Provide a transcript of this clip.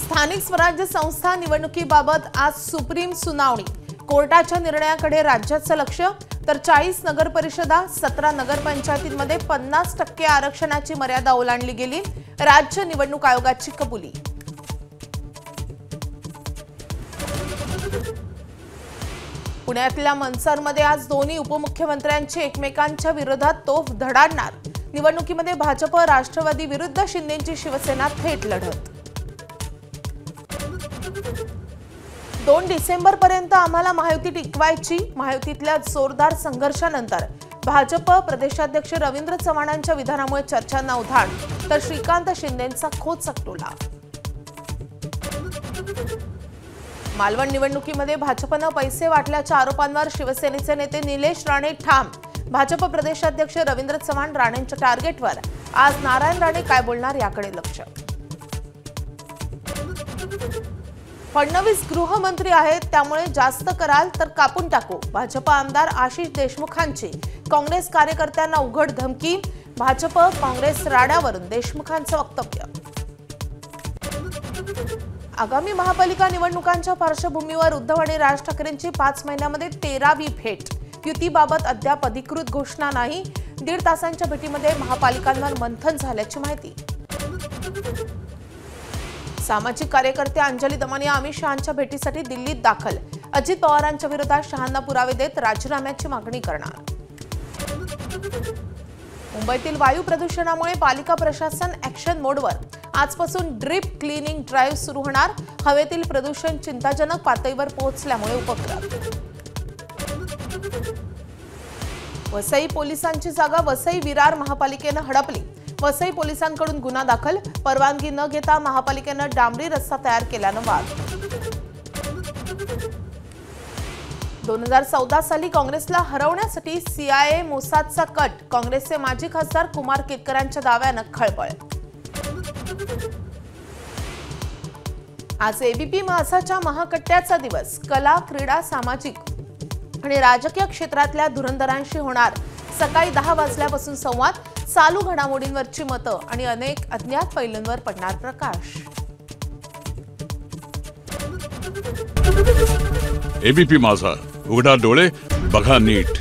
स्थानिक स्वराज्य संस्था निवडणुकीबाबत आज सुप्रीम सुनावणी। कोर्टाच्या निर्णयाकडे राज्याचं लक्ष। तर 40 नगर परिषदा 17 नगरपंचायतींमध्ये 50% आरक्षणाची मर्यादा ओलांडली गेली। राज्य निवडणूक आयोगाची कबुली। पुण्यातल्या मनसरमध्ये आज दोन्ही उपमुख्यमंत्र्यांची एकमेकांच्या विरोधात तोफ धडाडणार। निवडणुकीमध्ये भाजप राष्ट्रवादी विरुद्ध शिंदेची शिवसेना थेट लढत। 2 डिसेंबरपर्यंत आम्हाला महायुती टिकवायची। महायुतीतल्या जोरदार संघर्षानंतर भाजप प्रदेशाध्यक्ष रवींद्र चव्हाणांच्या विधानामुळे चर्चांना उधाण। तर श्रीकांत शिंदेंचा खोचक टोला। मालवण निवडणुकीमध्ये भाजपनं पैसे वाटल्याच्या आरोपांवर शिवसेनेचे नेते निलेश राणे ठाम। भाजप प्रदेशाध्यक्ष रवींद्र चव्हाण राणेंच्या टार्गेटवर। आज नारायण राणे काय बोलणार याकडे लक्ष। फडणवीस गृहमंत्री आहेत, त्यामुळे जास्त कराल तर कापून टाकू। भाजप आमदार आशिष देशमुखांची काँग्रेस कार्यकर्त्यांना उघड धमकी। भाजप काँग्रेस राड्यावरून देशमुखांचं वक्तव्य। आगामी महापालिका निवडणुकांच्या पार्श्वभूमीवर उद्धव आणि राज ठाकरेंची 5 महिन्यामध्ये 13वी भेट। युतीबाबत अद्याप अधिकृत घोषणा नाही। 1.5 तासांच्या भेटीमध्ये महापालिकांवर मंथन झाल्याची माहिती। सामाजिक कार्यकर्ते अंजली दमानिया अमित शहांच्या भेटीसाठी दिल्लीत दाखल। अजित पवारांच्या विरोधात शहांना पुरावे देत राजीनाम्याची मागणी करणार। मुंबईतील वायू प्रदूषणामुळे पालिका प्रशासन ॲक्शन मोडवर। आजपासून ड्रिप क्लीनिंग ड्राईव्ह सुरू होणार। हवेतील प्रदूषण चिंताजनक पातळीवर पोहोचल्यामुळे उपक्रम। वसई पोलिसांची जागा वसई विरार महापालिकेनं हडपली। वसई पोलिसांकडून गुन्हा दाखल। परवानगी न घेता महापालिकेनं डांबरी रस्ता तयार केल्यानं वाद। 2014 साली काँग्रेसला हरवण्यासाठी CIA मोसादचा कट। काँग्रेसचे माजी खासदार कुमार केतकरांच्या दाव्यानं खळबळ। आज ABP महासाच्या महाकट्ट्याचा दिवस। कला, क्रीडा, सामाजिक आणि राजकीय क्षेत्रातल्या धुरंधरांशी होणार सकाळी 10 वाजल्यापासून संवाद। चालू घडामोडींवरची मतं आणि अनेक अज्ञात पैलूंवर पडणार प्रकाश। ABP माझा, उघडा डोळे बघा नीट।